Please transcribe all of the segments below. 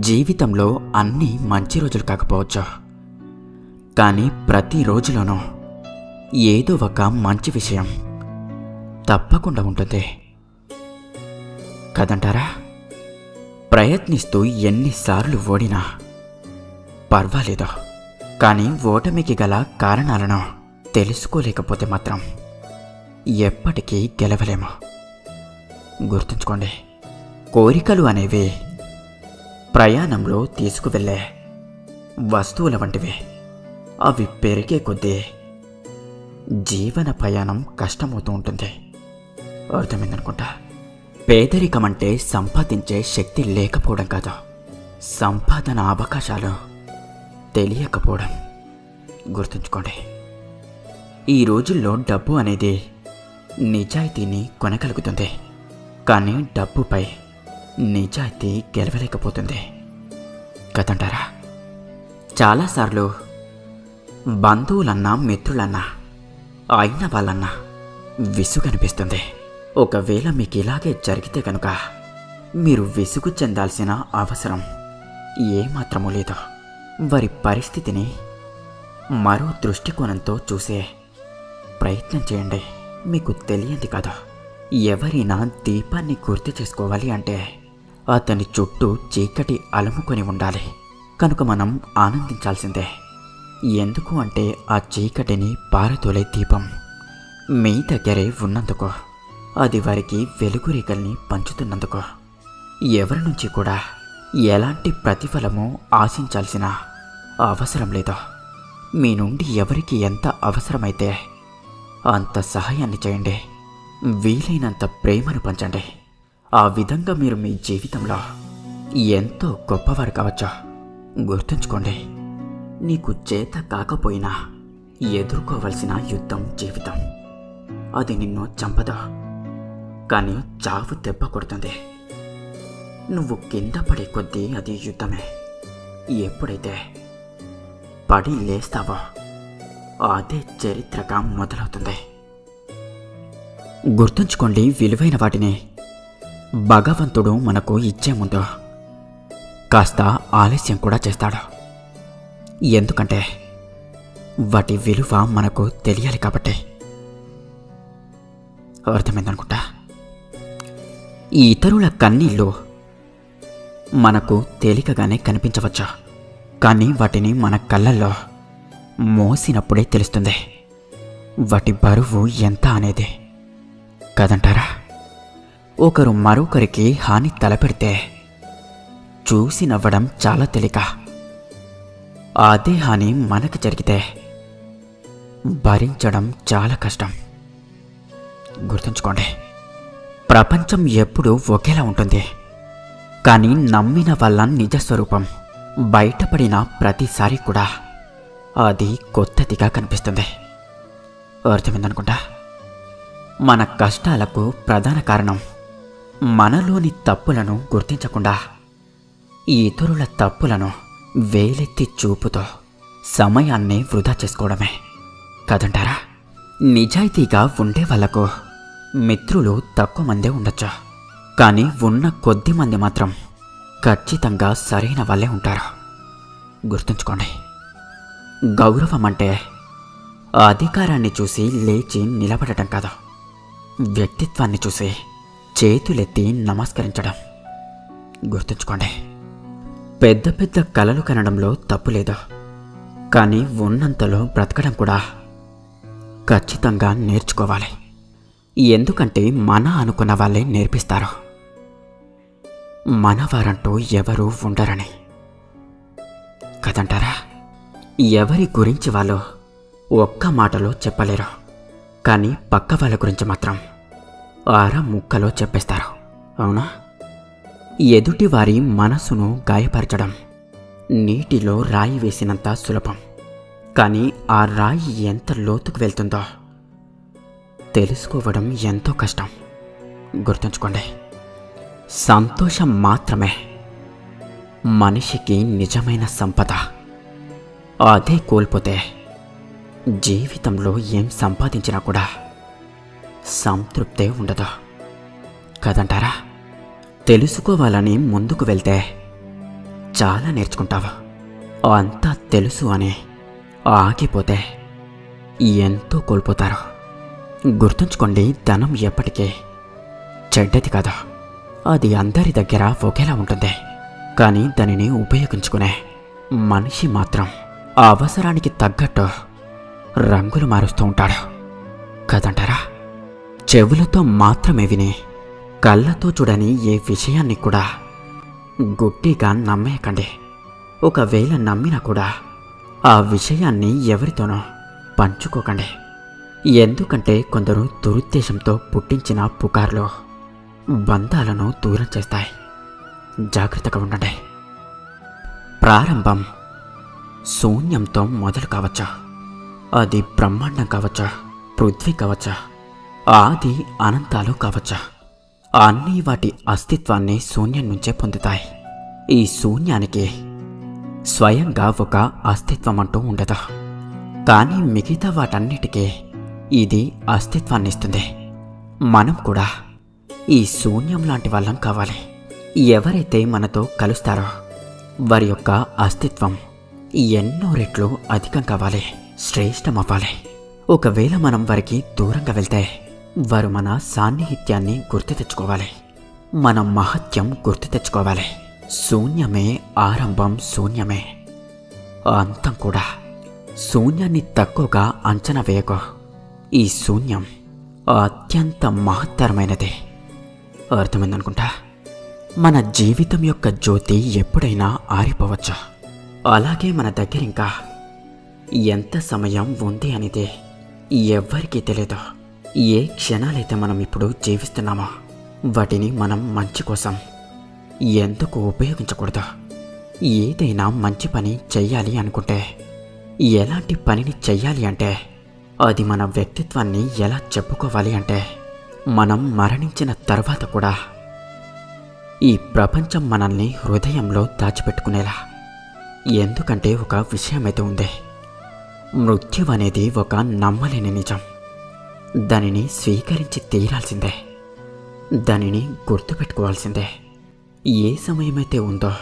జీవితంలో అన్నీ మంచి రోజులు కాకపోవచ్చు, కానీ ప్రతి రోజులోనూ ఏదో ఒక మంచి విషయం తప్పకుండా ఉంటుంది కదంటారా? ప్రయత్నిస్తూ ఎన్నిసార్లు ఓడినా పర్వాలేదు, కానీ ఓటమికి గల కారణాలను తెలుసుకోలేకపోతే మాత్రం ఎప్పటికీ గెలవలేము. గుర్తుంచుకోండి, కోరికలు అనేవి ప్రయాణంలో తీసుకువెళ్ళే వస్తువుల వంటివి. అవి పెరిగే కొద్దీ జీవన ప్రయాణం కష్టమవుతూ ఉంటుంది. అర్థమైందనుకుంటా. పేదరికం అంటే సంపాదించే శక్తి లేకపోవడం కాదు, సంపాదన అవకాశాలు తెలియకపోవడం. గుర్తుంచుకోండి, ఈ రోజుల్లో డబ్బు అనేది నిజాయితీని కొనగలుగుతుంది, కానీ డబ్బుపై నిజాయితీ గెలవలేకపోతుంది కదంటారా? చాలాసార్లు బంధువులన్నా మిత్రులన్నా అయిన వాళ్ళన్నా విసుగనిపిస్తుంది. ఒకవేళ మీకు ఇలాగే జరిగితే కనుక మీరు విసుగు చెందాల్సిన అవసరం ఏమాత్రమూ లేదు. వారి పరిస్థితిని మరో దృష్టికోణంతో చూసే ప్రయత్నం చేయండి. మీకు తెలియంది కాదు, ఎవరైనా దీపాన్ని గుర్తు చేసుకోవాలి అంటే అతని చుట్టూ చీకటి అలుముకొని ఉండాలి. కనుక మనం ఆనందించాల్సిందే. ఎందుకు అంటే ఆ చీకటిని పారతోలే దీపం మీ దగ్గరే ఉన్నందుకు, అది వారికి వెలుగు రేఖల్ని పంచుతున్నందుకు. ఎవరి నుంచి కూడా ఎలాంటి ప్రతిఫలమూ ఆశించాల్సిన అవసరం లేదు. మీ నుండి ఎవరికి ఎంత అవసరమైతే అంత సహాయాన్ని చేయండి. వీలైనంత ప్రేమను పంచండి. ఆ విధంగా మీరు మీ జీవితంలో ఎంతో గొప్పవారు కావచ్చు. గుర్తుంచుకోండి, నీకు చేత కాకపోయినా ఎదుర్కోవలసిన యుద్ధం జీవితం. అది నిన్ను చంపదు, కానీ చావు దెబ్బ కొడుతుంది. నువ్వు కింద పడే కొద్దీ అది యుద్ధమే. ఎప్పుడైతే పడి లేస్తావో అదే చరిత్రగా మొదలవుతుంది. గుర్తుంచుకోండి, విలువైన వాటిని భగవంతుడు మనకు ఇచ్చే ముందు కాస్త ఆలస్యం కూడా చేస్తాడు. ఎందుకంటే వాటి విలువ మనకు తెలియాలి కాబట్టి. అర్థమైందనుకుంటా. ఈ ఇతరుల కన్నీళ్ళు మనకు తేలికగానే కనిపించవచ్చు, కానీ వాటిని మన కళ్ళల్లో మోసినప్పుడే తెలుస్తుంది వాటి బరువు ఎంత అనేది కదంటారా? ఒకరు మరొకరికి హాని తలపెడితే చూసి నవ్వడం చాలా తేలిక. అదే హాని మనకు జరిగితే భరించడం చాలా కష్టం. గుర్తుంచుకోండి, ప్రపంచం ఎప్పుడూ ఒకేలా ఉంటుంది, కానీ నమ్మిన వాళ్ళ నిజస్వరూపం బయటపడిన ప్రతిసారి కూడా అది కొత్తదిగా కనిపిస్తుంది. అర్థమైందనుకుంటా. మన కష్టాలకు ప్రధాన కారణం మనలోని తప్పులను గుర్తించకుండా ఇతరుల తప్పులను వేలెత్తి చూపుతో సమయాన్ని వృధా చేసుకోవడమే కదంటారా? నిజాయితీగా ఉండే వాళ్లకు మిత్రులు తక్కువ మందే ఉండొచ్చు, కానీ ఉన్న కొద్ది మంది మాత్రం ఖచ్చితంగా సరైన వాళ్ళే ఉంటారు. గుర్తుంచుకోండి, గౌరవం అంటే అధికారాన్ని చూసి లేచి నిలబడటం కాదు, వ్యక్తిత్వాన్ని చూసి చేతులెత్తి నమస్కరించడం. గుర్తుంచుకోండి, పెద్ద పెద్ద కలలు కనడంలో తప్పు లేదు, కానీ ఉన్నంతలో బ్రతకడం కూడా ఖచ్చితంగా నేర్చుకోవాలి. ఎందుకంటే మన అనుకున్న వాళ్ళే నేర్పిస్తారు, మనవారంటూ ఎవరూ ఉండరని కదంటారా? ఎవరి గురించి వాళ్ళు ఒక్క మాటలో చెప్పలేరు, కానీ పక్క వాళ్ళ గురించి మాత్రం ఆర ముక్కలో చెప్పేస్తారు. అవునా? ఎదుటి వారి మనసును గాయపరచడం నీటిలో రాయి వేసినంత సులభం, కానీ ఆ రాయి ఎంత లోతుకు వెళ్తుందో తెలుసుకోవడం ఎంతో కష్టం. గుర్తుంచుకోండి, సంతోషం మాత్రమే మనిషికి నిజమైన సంపద. అదే కోల్పోతే జీవితంలో ఏం సంపాదించినా కూడా సంతృప్తే ఉండదు కదంటారా? తెలుసుకోవాలని ముందుకు వెళ్తే చాలా నేర్చుకుంటావు. అంతా తెలుసు అని ఆగిపోతే ఎంతో కోల్పోతారు. గుర్తుంచుకోండి, ధనం ఎప్పటికీ చెడ్డది కాదు. అది అందరి దగ్గర ఒకేలా ఉంటుంది. కానీ దానిని ఉపయోగించుకునే మనిషి మాత్రం అవసరానికి తగ్గట్టు రంగులు మారుస్తూ ఉంటాడు కదంటారా? చెవులతో మాత్రమే విని కళ్ళతో చూడని ఏ విషయాన్ని కూడా గుడ్డిగా నమ్మేయకండి. ఒకవేళ నమ్మినా కూడా ఆ విషయాన్ని ఎవరితోనో పంచుకోకండి. ఎందుకంటే కొందరు దురుద్దేశంతో పుట్టించిన పుకార్లు బంధాలను దూరం చేస్తాయి. జాగ్రత్తగా ఉండండి. ప్రారంభం శూన్యంతో మొదలు కావచ్చు. అది బ్రహ్మాండం కావచ్చు, పృథ్వీ కావచ్చు, ఆది అనంతాలు కావచ్చు. అన్నీ వాటి అస్తిత్వాన్ని శూన్యం నుంచే పొందుతాయి. ఈ శూన్యానికి స్వయంగా ఒక అస్తిత్వం అంటూ ఉండదు. కానీ మిగతా వాటన్నిటికీ ఇది అస్తిత్వాన్ని ఇస్తుంది. మనం కూడా ఈ శూన్యం లాంటి వాళ్ళం కావాలి. ఎవరైతే మనతో కలుస్తారో వారి యొక్క అస్తిత్వం ఎన్నో రెట్లు అధికం కావాలి, శ్రేష్టమవ్వాలి. ఒకవేళ మనం వారికి దూరంగా వెళ్తే వారు మన సాన్నిహిత్యాన్ని గుర్తు తెచ్చుకోవాలి, మన మహత్యం గుర్తు తెచ్చుకోవాలి. శూన్యమే ఆరంభం, శూన్యమే అంతం కూడా. శూన్యాన్ని తక్కువగా అంచనా వేయకో. ఈ శూన్యం అత్యంత మహత్తరమైనది. అర్థమైందనుకుంటా. మన జీవితం యొక్క జ్యోతి ఎప్పుడైనా ఆరిపోవచ్చు. అలాగే మన దగ్గర ఇంకా ఎంత సమయం ఉంది అనేది ఎవ్వరికీ తెలియదు. ఏ క్షణాలైతే మనం ఇప్పుడు జీవిస్తున్నామో వాటిని మనం మంచి కోసం ఎందుకు ఉపయోగించకూడదు? ఏదైనా మంచి పని చెయ్యాలి అనుకుంటే, ఎలాంటి పనిని చెయ్యాలి అంటే, అది మన వ్యక్తిత్వాన్ని ఎలా చెప్పుకోవాలి అంటే, మనం మరణించిన తర్వాత కూడా ఈ ప్రపంచం మనల్ని హృదయంలో దాచిపెట్టుకునేలా. ఎందుకంటే ఒక విషయమైతే ఉంది, మృత్యు అనేది ఒక నమ్మలేని నిజం. దానిని స్వీకరించి తీరాల్సిందే, దానిని గుర్తుపెట్టుకోవాల్సిందే. ఏ సమయమైతే ఉందో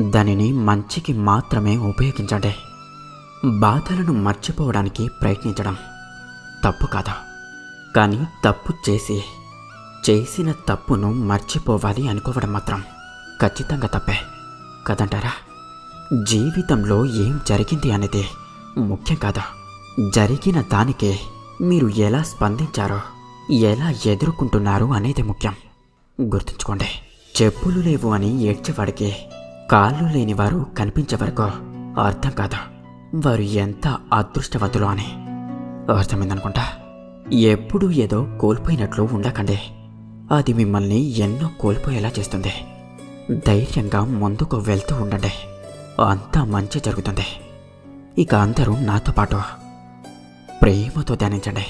దానిని మంచికి మాత్రమే ఉపయోగించండి. బాధలను మర్చిపోవడానికి ప్రయత్నించడం తప్పు కాదు. కానీ తప్పు చేసిన తప్పును మర్చిపోవాలి అనుకోవడం మాత్రం ఖచ్చితంగా తప్పే కదంటారా? జీవితంలో ఏం జరిగింది అనేది ముఖ్యం కాదు. జరిగిన దానికే మీరు ఎలా స్పందించారో, ఎలా ఎదుర్కొంటున్నారు అనేది ముఖ్యం. గుర్తుంచుకోండి, చెప్పులు లేవు అని ఏడ్చేవాడికి కాళ్ళు లేనివారు కనిపించే వరకు అర్థం కాదు వారు ఎంత అదృష్టవంతులు అని. అర్థమైందనుకుంటా. ఎప్పుడూ ఏదో కోల్పోయినట్లు ఉండకండి. అది మిమ్మల్ని ఎన్నో కోల్పోయేలా చేస్తుంది. ధైర్యంగా ముందుకు వెళ్తూ ఉండండి, అంతా మంచి జరుగుతుంది. ఇక అందరూ నాతో పాటు ప్రేమతో ధ్యానించండి.